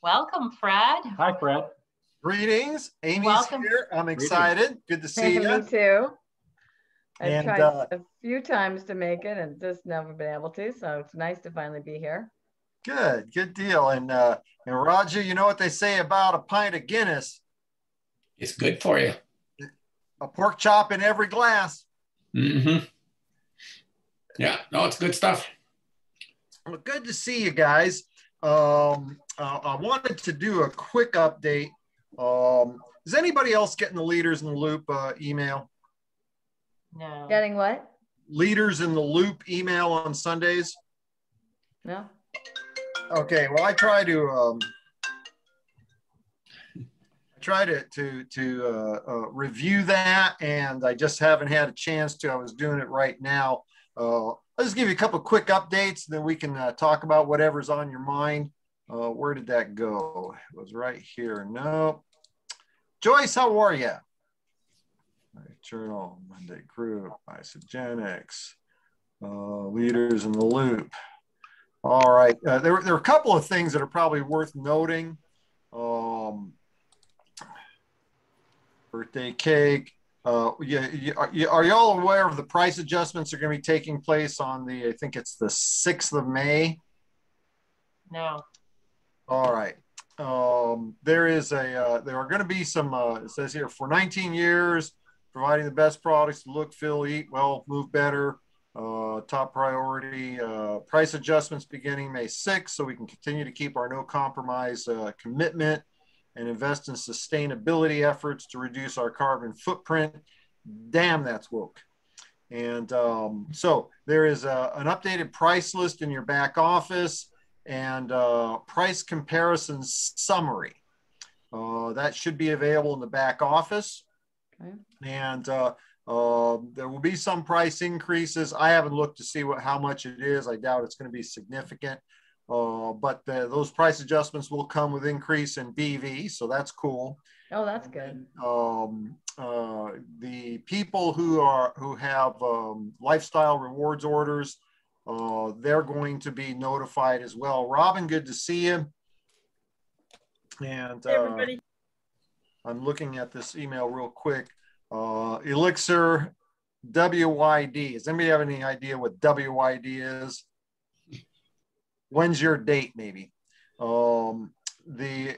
Welcome, Fred. Hi, Fred. Greetings. Amy's Welcome. here. I'm excited. Good to see you. Me too. I've And, tried a few times to make it and just never been able to. So it's nice to finally be here. Good deal. And Roger, you know what they say about a pint of Guinness? It's good for you. A pork chop in every glass. Mm-hmm. Yeah, no, it's good stuff. Well, good to see you guys. I wanted to do a quick update. Is anybody else getting the Leaders in the Loop email? No. Getting what? Leaders in the Loop email on Sundays? No. Okay, well, I try to review that, and I just haven't had a chance to. I was doing it right now. I'll just give you a couple of quick updates, then we can talk about whatever's on your mind. Where did that go? It was right here. No. Joyce, how are you? Journal, Monday Group, Isogenics, Leaders in the Loop. All right. There are a couple of things that are probably worth noting. Birthday cake. Are y'all aware of the price adjustments that are going to be taking place on I think it's the 6th of May? No. All right. There are going to be some, it says here, for 19 years, providing the best products to look, feel, eat well, move better. Top priority, price adjustments beginning May 6th, so we can continue to keep our no compromise commitment and invest in sustainability efforts to reduce our carbon footprint. Damn, that's woke. And so there is an updated price list in your back office and price comparison summary. That should be available in the back office. Okay. And there will be some price increases. I haven't looked to see how much it is. I doubt it's going to be significant. But those price adjustments will come with increase in BV, so that's cool. Oh, that's good. The people who have lifestyle rewards orders, they're going to be notified as well. Robin, good to see you. And hey, everybody. I'm looking at this email real quick. Elixir WYD. Does anybody have any idea what WYD is? When's your date, maybe? On the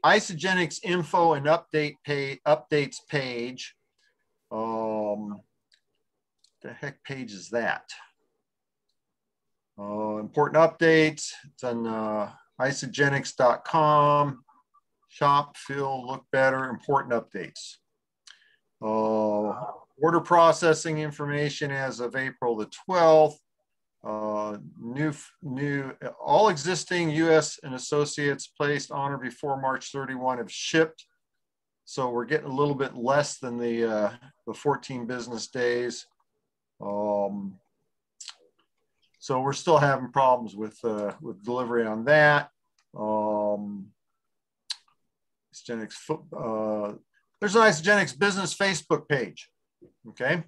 Isagenix info and updates page, the heck page is that? Important updates. It's on isagenix.com. Shop, feel, look better. Important updates. Order processing information as of April the 12th. New all existing U.S. and associates placed on or before March 31 have shipped, so we're getting a little bit less than the 14 business days. So we're still having problems with delivery on that. Isagenix, there's an Isagenix business Facebook page. Okay.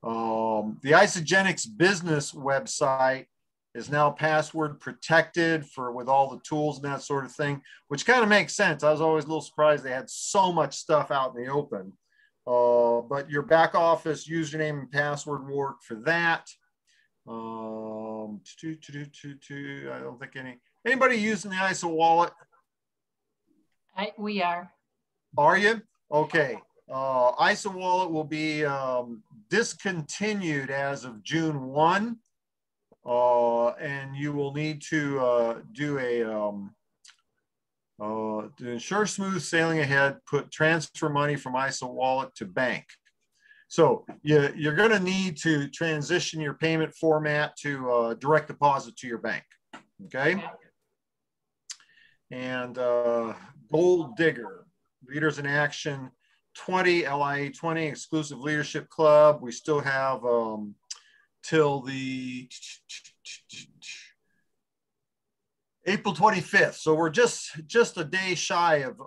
The Isagenix business website is now password protected with all the tools and that sort of thing, which kind of makes sense. I was always a little surprised they had so much stuff out in the open. But your back office username and password work for that. I don't think anybody using the ISO wallet? We are. Are you? Okay. ISO wallet will be discontinued as of June 1, and you will need to do to ensure smooth sailing ahead, transfer money from ISO wallet to bank. So you're going to need to transition your payment format to direct deposit to your bank. Okay. And Gold Digger, Leaders in Action 20, LIA 20, Exclusive Leadership Club. We still have till the April 25th. So we're just a day shy of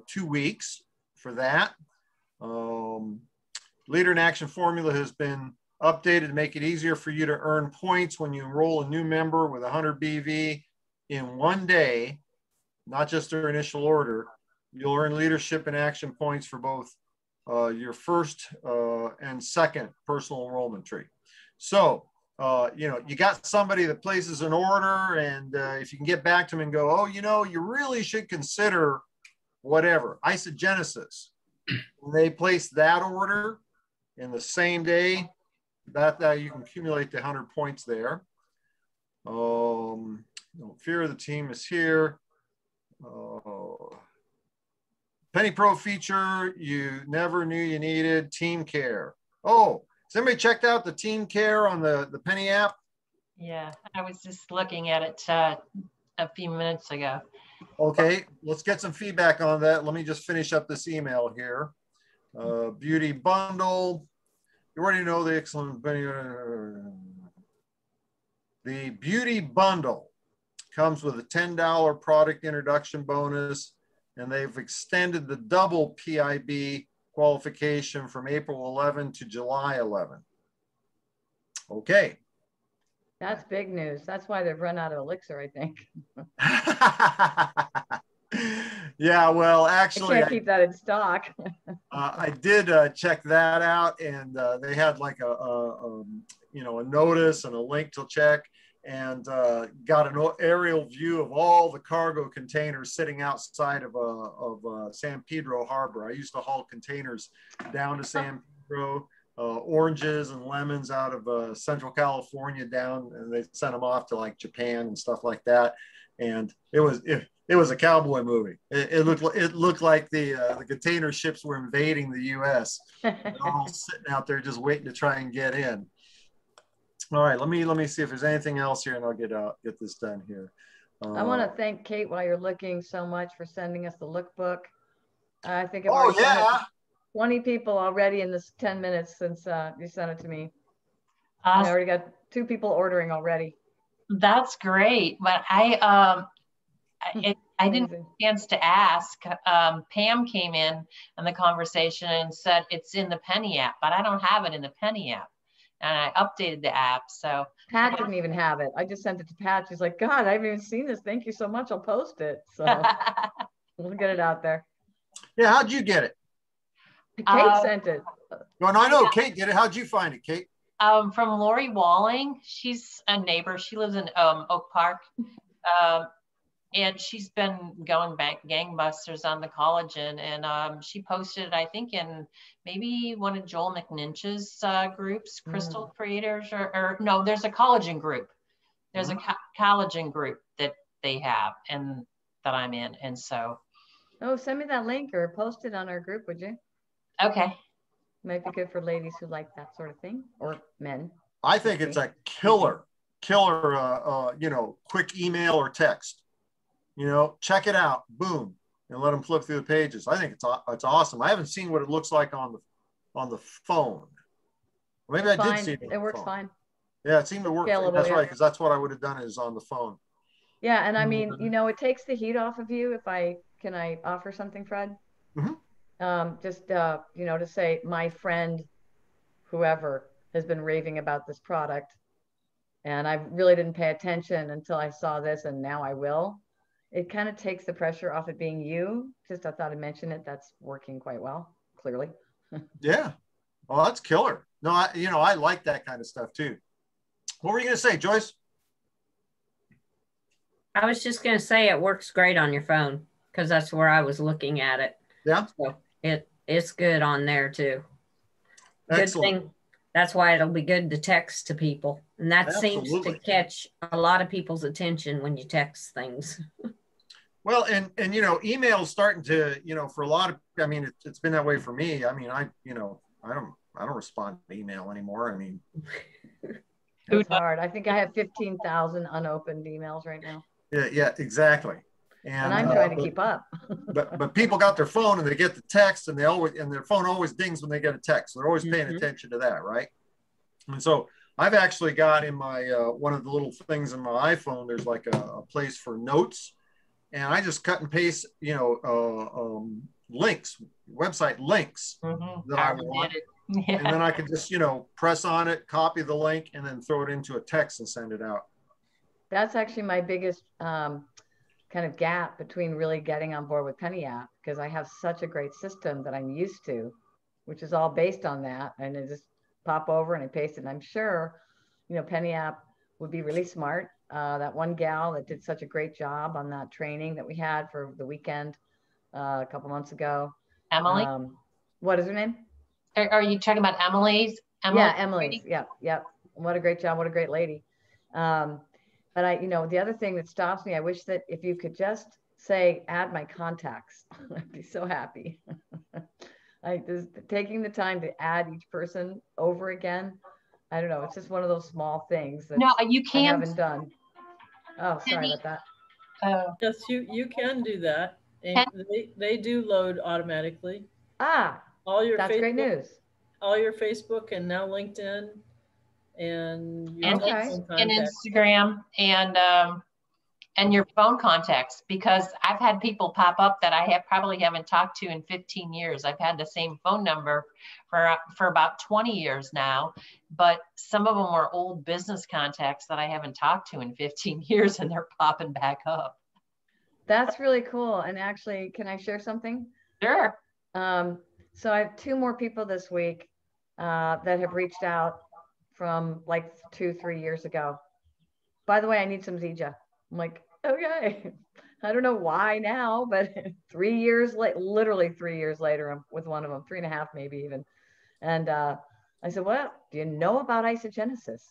2 weeks for that. Leader in Action formula has been updated to make it easier for you to earn points when you enroll a new member with 100 BV in 1 day. not just their initial order. You'll earn leadership and action points for both your first and second personal enrollment tree. So, you got somebody that places an order, and if you can get back to them and go, oh, you really should consider whatever, Isogenesis. They place that order in the same day, that you can accumulate the 100 points there. No fear, the team is here. Penny Pro feature you never knew you needed, Team Care. Oh, has anybody checked out the Team Care on the Penny app? Yeah, I was just looking at it a few minutes ago. Okay, let's get some feedback on that. Let me just finish up this email here. Beauty bundle. You already know the excellent. The beauty bundle comes with a $10 product introduction bonus, and they've extended the double PIB qualification from April 11 to July 11. Okay. That's big news. That's why they've run out of elixir, I think. Yeah, well, I actually, can't keep that in stock. I did check that out, and they had like a notice and a link to check, and got an aerial view of all the cargo containers sitting outside of San Pedro Harbor. I used to haul containers down to San Pedro, oranges and lemons out of Central California down, and they sent them off to like Japan and stuff like that. And it was a cowboy movie. It looked like the container ships were invading the U.S. They're all sitting out there just waiting to try and get in. All right, let me see if there's anything else here, and I'll get this done here. I want to thank Kate while you're looking so much for sending us the lookbook. I think I've Oh already sent it yeah. to 20 people already in this 10 minutes since you sent it to me. I already got 2 people ordering already. That's great, but I didn't have a chance to ask. Pam came in the conversation and said it's in the Penny app, but I don't have it in the Penny app, and I updated the app. So Pat didn't even have it. I just sent it to Pat. She's like, God, I haven't even seen this. Thank you so much. I'll post it. So we'll get it out there. Yeah, how'd you get it? Kate sent it. No, I know Kate did it. How'd you find it, Kate? From Lori Walling. She's a neighbor. She lives in Oak Park. And she's been going back gangbusters on the collagen, and she posted it, I think, in maybe one of Joel McNinch's groups, Crystal Creators, or no, there's a collagen group. There's a collagen group that they have and that I'm in, and so. Oh, send me that link or post it on our group, would you? Okay. Might be good for ladies who like that sort of thing, or men. I think it's a killer, quick email or text. Check it out, boom, and let them flip through the pages. I think it's awesome. I haven't seen what it looks like on the phone. Maybe It's I fine. did see it. It works fine. Yeah, it seemed to work. Scalable, That's yeah. right, because that's what I would have done is on the phone. Yeah, and I mean, it takes the heat off of you. Can I offer something, Fred? Just to say, my friend, whoever, has been raving about this product, and I really didn't pay attention until I saw this, and now I will. It kind of takes the pressure off it being you. Just I thought I'd mention it. That's working quite well, clearly. Yeah. Well, that's killer. No, I like that kind of stuff too. What were you going to say, Joyce? I was just going to say it works great on your phone because that's where I was looking at it. Yeah. So it's good on there too. Excellent. Good thing. That's why it'll be good to text to people. And that seems to catch a lot of people's attention when you text things. Well, and email's starting to, for a lot of, I mean, it's been that way for me. I mean, I don't respond to email anymore. I mean, It's hard. I think I have 15,000 unopened emails right now. Yeah, exactly. And I'm trying to keep up. but people got their phone and they get the text, and their phone always dings when they get a text. So they're always paying attention to that, right? And so I've actually got in my one of the little things in my iPhone, there's like a place for notes, and I just cut and paste, links, website links that I want. Yeah. And then I can just, press on it, copy the link, and then throw it into a text and send it out. That's actually my biggest kind of gap between really getting on board with Penny App, because I have such a great system that I'm used to, which is all based on that. And I just pop over and I paste it. And I'm sure, you know, Penny App would be really smart. That one gal that did such a great job on that training that we had for the weekend a couple months ago. Emily? What is her name? Are you talking about Emily's? Yeah, Emily's. Yep. What a great job. What a great lady. But I, you know, the other thing that stops me, I wish that if you could just say, add my contacts, I'd be so happy. Just taking the time to add each person over again. I don't know. It's just one of those small things that no, you can't. I haven't done. Oh, sorry about that. Yes, you can do that. And they do load automatically. All your that's Facebook, great news. All your Facebook and now LinkedIn and your and Instagram and your phone contacts, because I've had people pop up that I probably haven't talked to in 15 years. I've had the same phone number for about 20 years now, but some of them were old business contacts that I haven't talked to in 15 years, and they're popping back up. That's really cool. And actually, can I share something? Sure. So I have 2 more people this week that have reached out from like 2-3 years ago. By the way, I need some Zija. I'm like, okay. I don't know why now, but 3 years late, literally 3 years later, I'm with one of them, 3.5 maybe even. And I said, well, do you know about isogenesis?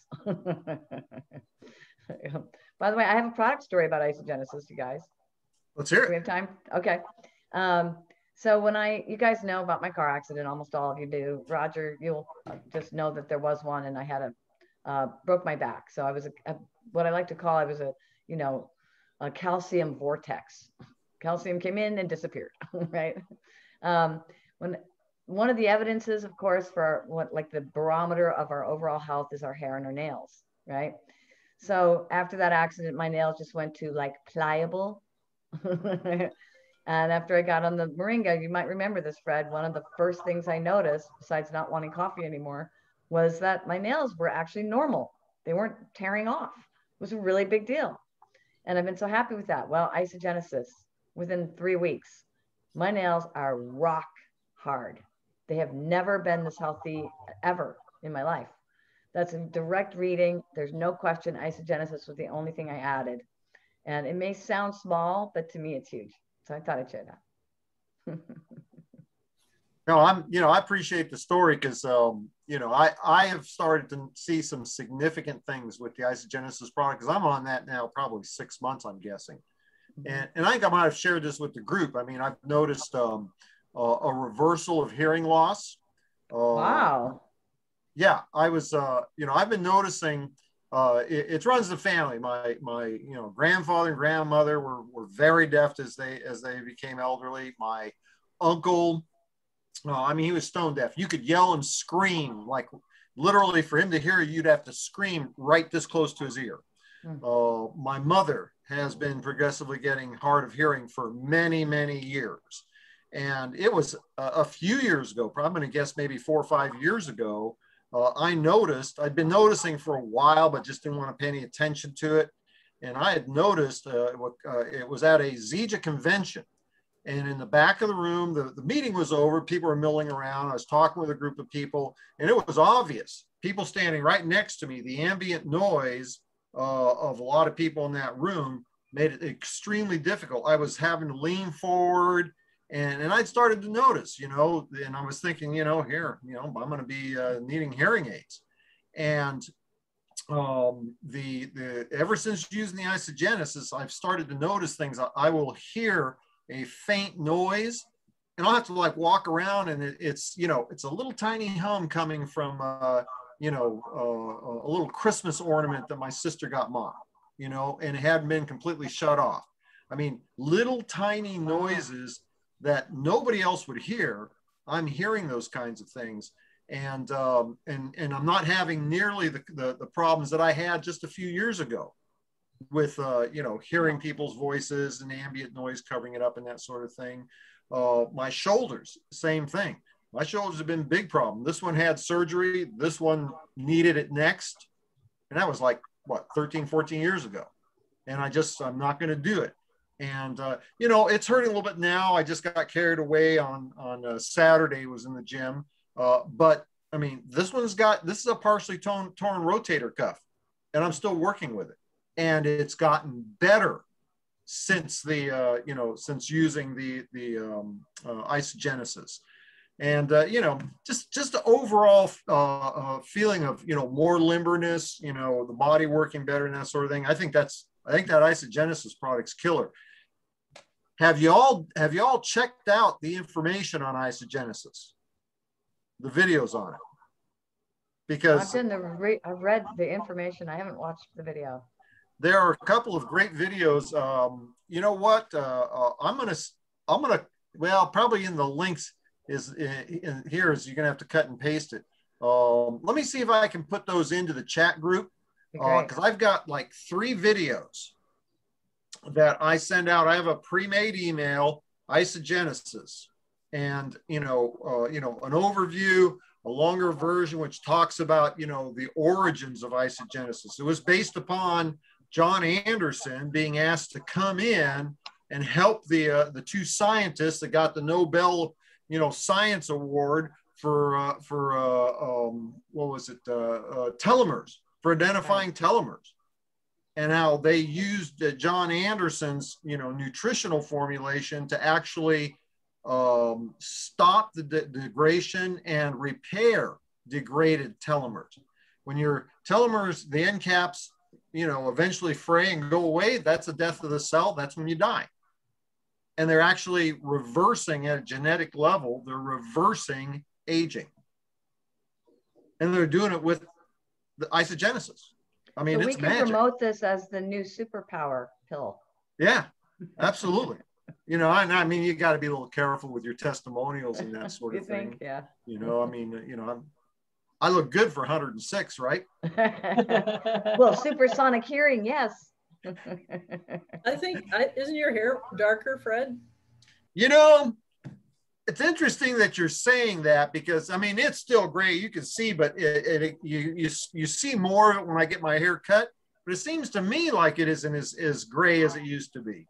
By the way, I have a product story about isogenesis, you guys. Let's hear it. Do we have time? Okay. So when you guys know about my car accident, almost all of you do. Roger, you'll just know that there was one, and I had broke my back. So I was what I like to call, I was a calcium vortex. Calcium came in and disappeared, right? When one of the evidences, of course, for like the barometer of our overall health is our hair and our nails, right? So after that accident, my nails just went to like pliable. And after I got on the Moringa, you might remember this, Fred, one of the first things I noticed, besides not wanting coffee anymore, was that my nails were actually normal. They weren't tearing off. It was a really big deal. And I've been so happy with that. Well, isogenesis, within 3 weeks, my nails are rock hard. They have never been this healthy ever in my life. That's a direct reading. There's no question isogenesis was the only thing I added. And it may sound small, but to me, it's huge. So I thought I'd share that. No, I appreciate the story because, I have started to see some significant things with the isogenesis product, because I'm on that now probably 6 months, I'm guessing. And I think I might have shared this with the group. I mean, I've noticed a reversal of hearing loss. Wow. Yeah, I was, I've been noticing it runs the family. My grandfather and grandmother were very deaf as they became elderly. My uncle, he was stone deaf. You could yell and scream, like literally for him to hear you, you'd have to scream right this close to his ear. My mother has been progressively getting hard of hearing for many, many years. And it was a few years ago, probably I'm going to guess maybe 4 or 5 years ago, I noticed, I'd been noticing for a while, but just didn't want to pay any attention to it. And I had noticed it was at a Zija convention. And in the back of the room, the meeting was over, people were milling around. I was talking with a group of people, and it was obvious. People standing right next to me, the ambient noise of a lot of people in that room made it extremely difficult. I was having to lean forward. And I'd started to notice, and I was thinking, I'm going to be needing hearing aids. And ever since using the isogenesis, I've started to notice things. I will hear a faint noise, and I'll have to like walk around, and it's a little tiny hum coming from, a little Christmas ornament that my sister got Mom, and it hadn't been completely shut off. I mean, little tiny noises that nobody else would hear. I'm hearing those kinds of things, and I'm not having nearly the problems that I had just a few years ago with hearing people's voices and ambient noise covering it up and that sort of thing. My shoulders, same thing. My shoulders have been a big problem. This one had surgery. This one needed it next, and that was like 13, 14 years ago. And I'm not going to do it. And, you know, it's hurting a little bit now. I just got carried away on Saturday, was in the gym. But I mean, this is a partially torn rotator cuff, and I'm still working with it. And it's gotten better since the, you know, since using the Isogenesis. And, you know, just the overall feeling of, you know, more limberness, you know, the body working better and that sort of thing. I think that Isogenesis product's killer. Have you all checked out the information on Isogenesis? The videos on it? Because I've read the information. I haven't watched the video. There are a couple of great videos. You know what? I'm gonna, well, probably in the links is in here is you're gonna have to cut and paste it. Let me see if I can put those into the chat group, because I've got like 3 videos that I send out. I have a pre-made email, Isogenesis, and you know, an overview, a longer version which talks about, you know, the origins of Isogenesis. It was based upon John Anderson being asked to come in and help the 2 scientists that got the Nobel, you know, Science Award for what was it, telomeres, for identifying telomeres, and how they used John Anderson's, you know, nutritional formulation to actually stop the degradation and repair degraded telomeres. When your telomeres, the end caps, you know, eventually fray and go away, that's the death of the cell. That's when you die. And they're actually reversing at a genetic level. They're reversing aging. And they're doing it with the Isogenesis. I mean, so it's we can magic. Promote this as the new superpower pill. Yeah, absolutely. You know, I mean, you got to be a little careful with your testimonials and that sort of thing. Yeah. You know, I mean, you know, I look good for 106, right? Well, supersonic hearing, yes. I think, isn't your hair darker, Fred? You know, it's interesting that you're saying that, because I mean, it's still gray. You can see, but you see more of it when I get my hair cut. But it seems to me like it isn't as gray as it used to be.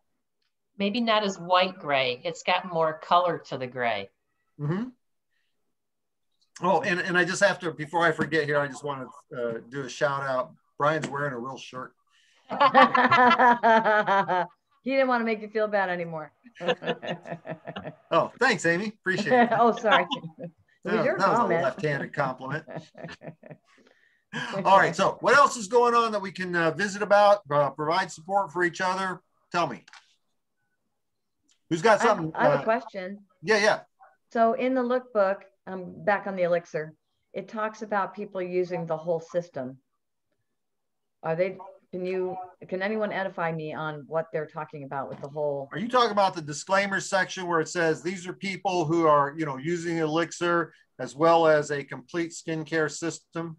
Maybe not as white gray. It's got more color to the gray. Mm-hmm. Oh, and I just have to, before I forget here, I just want to do a shout out. Brian's wearing a real shirt. He didn't want to make you feel bad anymore. Oh, thanks, Amy. Appreciate it. Oh, sorry. That was a left-handed compliment. All right. So what else is going on that we can visit about, provide support for each other? Tell me. Who's got something? I have a question. Yeah. So in the lookbook, back on the Elixir, it talks about people using the whole system. Can anyone edify me on what they're talking about with the whole? Are you talking about the disclaimer section where it says these are people who are, you know, using Elixir as well as a complete skincare system?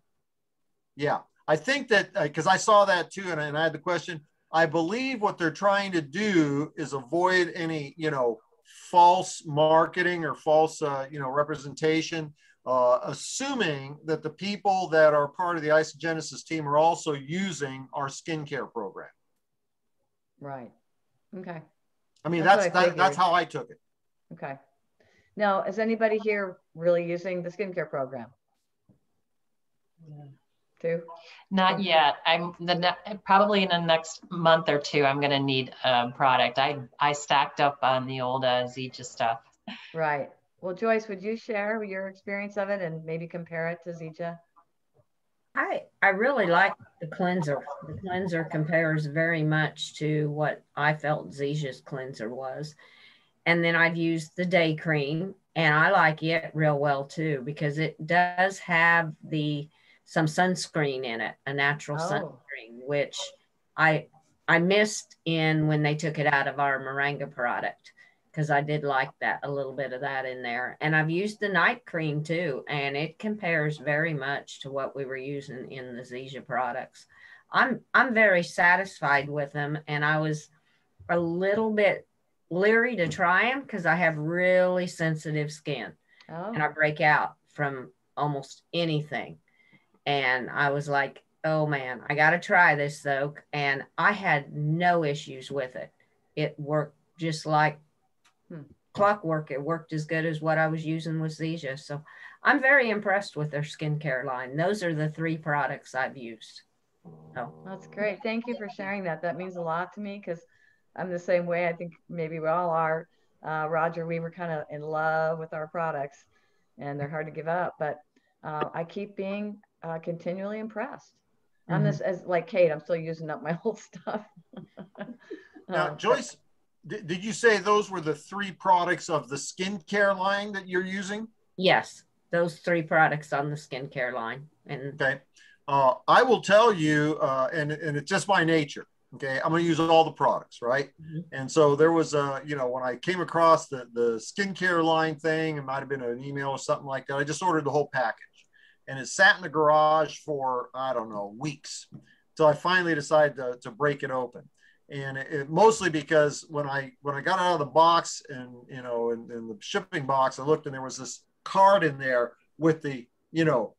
Yeah, I think that, because I saw that too, and I had the question. I believe what they're trying to do is avoid any, you know, false marketing or false, you know, representation, assuming that the people that are part of the Isogenesis team are also using our skincare program. Right. Okay. I mean, that's how I took it. Okay. Now, is anybody here really using the skincare program? Yeah. Too? Not yet. Probably in the next month or 2, I'm going to need a product. I stacked up on the old Zija stuff. Right. Well, Joyce, would you share your experience of it and maybe compare it to Zija? I really like the cleanser. The cleanser compares very much to what I felt Zija's cleanser was. And then I've used the day cream, and I like it real well too, because it does have some sunscreen in it, a natural sunscreen, which I missed when they took it out of our Moringa product, because I did like that, a little bit of that in there. And I've used the night cream too, and it compares very much to what we were using in the Zija products. I'm very satisfied with them, and I was a little bit leery to try them because I have really sensitive skin, and I break out from almost anything. And I was like, oh man, I got to try this though. And I had no issues with it. it worked just like clockwork. It worked as good as what I was using with Zija. So I'm very impressed with their skincare line. Those are the 3 products I've used. Oh, that's great. Thank you for sharing that. That means a lot to me because I'm the same way. I think maybe we all are. Roger, we were kind of in love with our products and they're hard to give up, but I keep being continually impressed. I'm this, as like Kate, I'm still using up my old stuff. Now, Joyce, did you say those were the 3 products of the skincare line that you're using? Yes, those 3 products on the skincare line. And okay, I will tell you, and it's just my nature. Okay, I'm going to use all the products, right? And so there was you know, when I came across the skincare line thing, it might have been an email or something like that. I just ordered the whole package, and it sat in the garage for, I don't know, weeks, till I finally decided to break it open. And it mostly because when I got out of the box and, you know, in the shipping box, I looked and there was this card in there with the, you know,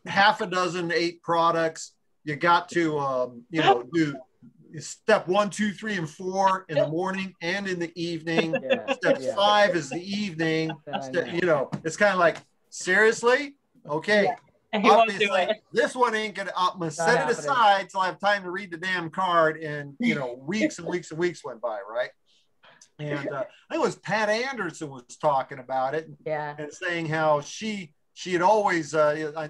half a dozen 8 products. You got to, you know, do step 1, 2, 3, and 4 in the morning and in the evening. Step 5 is the evening. You know, it's kind of like, seriously? Okay. Obviously, this one ain't gonna. I'm gonna set it aside till I have time to read the damn card. And, you know, weeks and weeks and weeks went by, right? And I think it was Pat Anderson was talking about it, and saying how she had always. I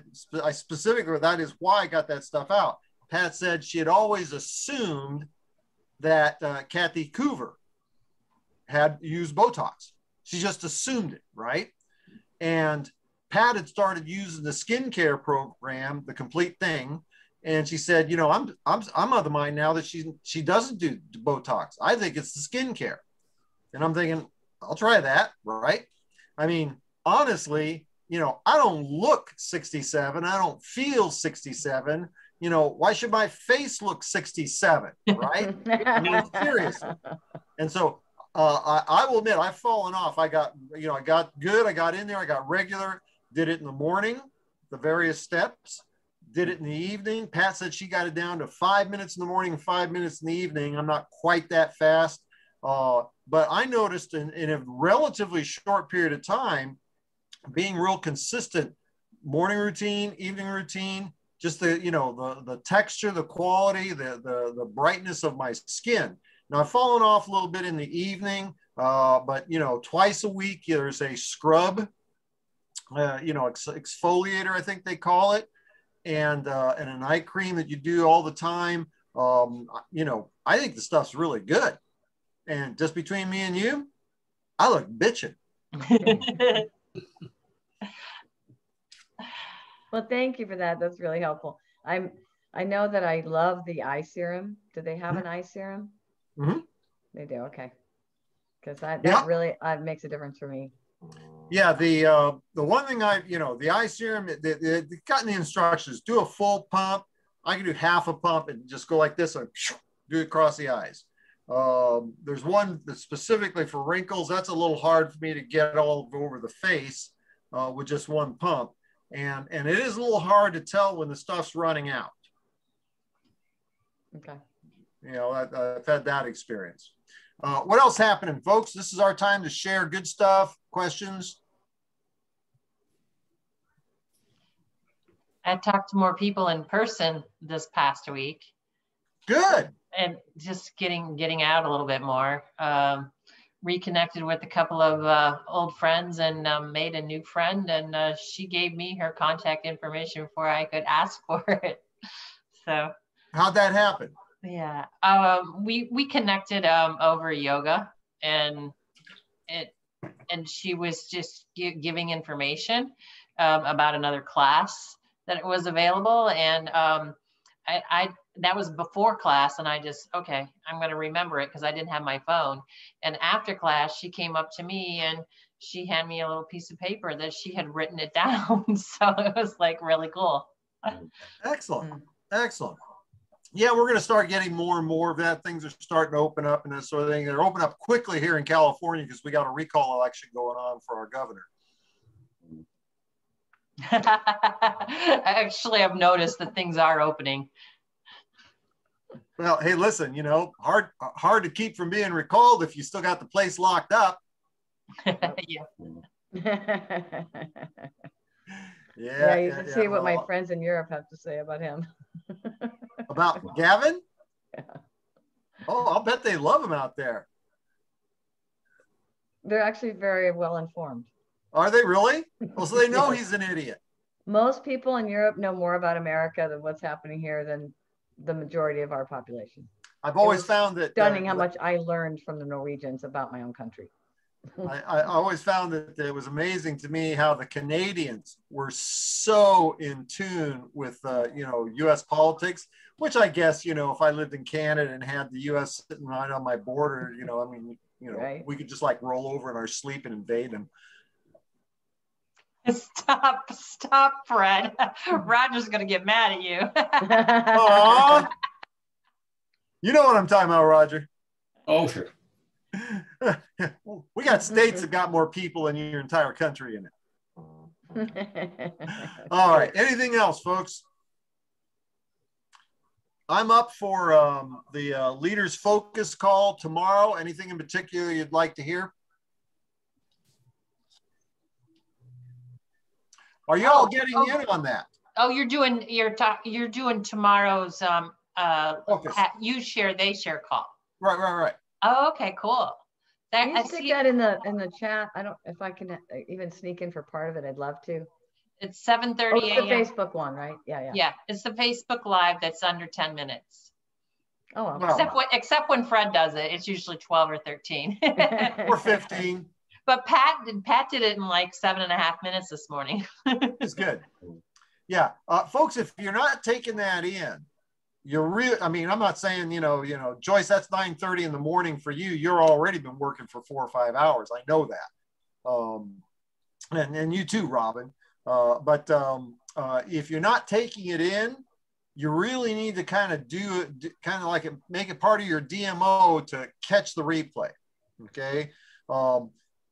specifically, that is why I got that stuff out. Pat said she had always assumed that Kathy Coover had used Botox. She just assumed it, right? And Pat had started using the skincare program, the complete thing, and she said, you know, I'm of the mind now that she doesn't do Botox. I think it's the skincare. And I'm thinking, I'll try that, right? I mean, honestly, you know, I don't look 67. I don't feel 67. You know, why should my face look 67, right? I mean, seriously. And so I will admit, I've fallen off. I got good. I got in there. I got regular. Did it in the morning, the various steps. Did it in the evening. Pat said she got it down to 5 minutes in the morning, 5 minutes in the evening. I'm not quite that fast. But I noticed in a relatively short period of time, being real consistent, morning routine, evening routine, just the, you know, the texture, the quality, the brightness of my skin. Now I've fallen off a little bit in the evening, but, you know, twice a week, there's a scrub, you know, exfoliator, I think they call it, and an night cream that you do all the time. You know, I think the stuff's really good. And just between me and you, I look bitching. Well, thank you for that. That's really helpful. I know that I love the eye serum. Do they have an eye serum? They do. Okay. Because that really makes a difference for me. Yeah, the one thing you know, the eye serum, they got in the instructions, do a full pump. I can do half a pump and just go like this and do it across the eyes. There's one that's specifically for wrinkles. That's a little hard for me to get all over the face with just one pump. And it is a little hard to tell when the stuff's running out. Okay. You know, I've had that experience. What else happening, folks? This is our time to share good stuff, questions. I talked to more people in person this past week. Good. And just getting out a little bit more. Reconnected with a couple of old friends and made a new friend, and she gave me her contact information before I could ask for it. So how'd that happen? Yeah, we connected over yoga, and she was just giving information about another class that was available, and I that was before class, and I just, okay, I'm going to remember it because I didn't have my phone. And after class, she came up to me and she handed me a little piece of paper that she had written it down. So it was like really cool. Excellent. Excellent. Yeah, we're going to start getting more and more of that. Things are starting to open up and that sort of thing. They're opening up quickly here in California because we got a recall election going on for our governor. Actually, I've noticed that things are opening. Well, hey, listen, you know, hard to keep from being recalled if you still got the place locked up. Yeah. Yeah, you can see what my friends in Europe have to say about him. About Gavin? Yeah. Oh, I'll bet they love him out there. They're actually very well informed. Are they really? Well, so they know he's an idiot. Most people in Europe know more about America than what's happening here than the majority of our population. I've always found that stunning how much I learned from the Norwegians about my own country. I always found that it was amazing to me how the Canadians were so in tune with, you know, U.S. politics, which I guess, you know, if I lived in Canada and had the U.S. sitting right on my border, you know, I mean, you know, right. We could just like roll over in our sleep and invade them. Stop, Fred. Roger's going to get mad at you. Aww. You know what I'm talking about, Roger. Oh, sure. We got states that got more people than your entire country in it. All right. Anything else, folks? I'm up for the Leaders Focus call tomorrow. Anything in particular you'd like to hear? Are you all getting in on that? Oh, you're doing tomorrow's you share, they share call. Right. Oh, okay, cool. Can you stick that in the chat? I don't, if I can even sneak in for part of it, I'd love to. It's 7:30 a.m. The Facebook one, right? Yeah. Yeah, it's the Facebook Live that's under 10 minutes. Oh, well. Except when Fred does it, it's usually 12 or 13. Or 15. But Pat did it in like 7.5 minutes this morning. It's good. Yeah, folks, if you're not taking that in, I mean, I'm not saying, you know, Joyce, that's 9:30 in the morning for you. You're already been working for 4 or 5 hours. I know that. And you too, Robin. But if you're not taking it in, you really need to kind of make it part of your DMO to catch the replay. Okay.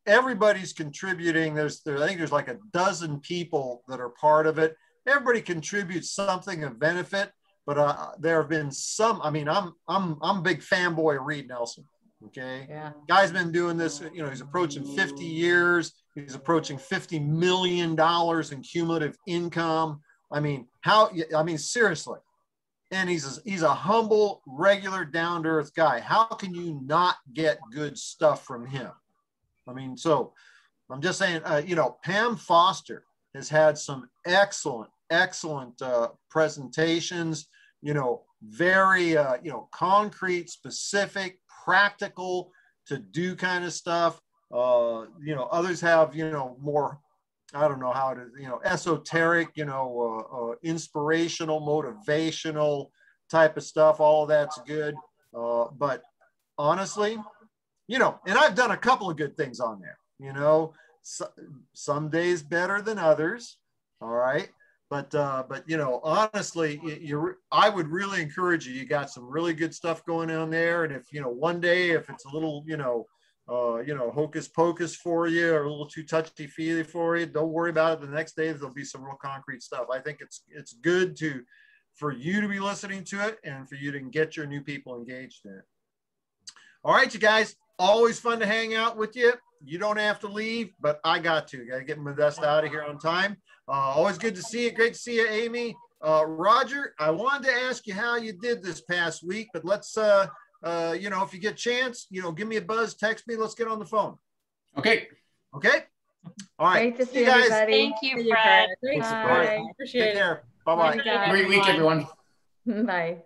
Everybody's contributing. I think there's like a dozen people that are part of it. Everybody contributes something of benefit, but there have been some. I mean, I'm a big fanboy of Reed Nelson. Okay, yeah. Guy's been doing this. You know, he's approaching 50 years. He's approaching $50 million in cumulative income. I mean, seriously. And he's a humble, regular, down-to-earth guy. How can you not get good stuff from him? I mean, so I'm just saying, you know, Pam Foster has had some excellent presentations, you know, very, you know, concrete, specific, practical to do kind of stuff. You know, others have, you know, more, I don't know how to, you know, esoteric, you know, inspirational, motivational type of stuff. All of that's good. But honestly, you know, and I've done a couple of good things on there, you know, some days better than others. All right. But you know, honestly, I would really encourage you. You got some really good stuff going on there. And if, you know, one day, if it's a little, you know, hocus pocus for you or a little too touchy feely for you, don't worry about it. The next day, there'll be some real concrete stuff. I think it's good for you to be listening to it and for you to get your new people engaged in it. All right, you guys, always fun to hang out with you. You don't have to leave, but I got to get Modesta out of here on time. Always good to see you. Great to see you, Amy. Roger, I wanted to ask you how you did this past week, but let's, you know, if you get a chance, you know, give me a buzz, text me. Let's get on the phone. Okay. Okay. All right. Great to see you guys. Thank you, Fred. Thanks, Bye. Appreciate it. Take care. Bye-bye. Bye. Great week, everyone. Bye.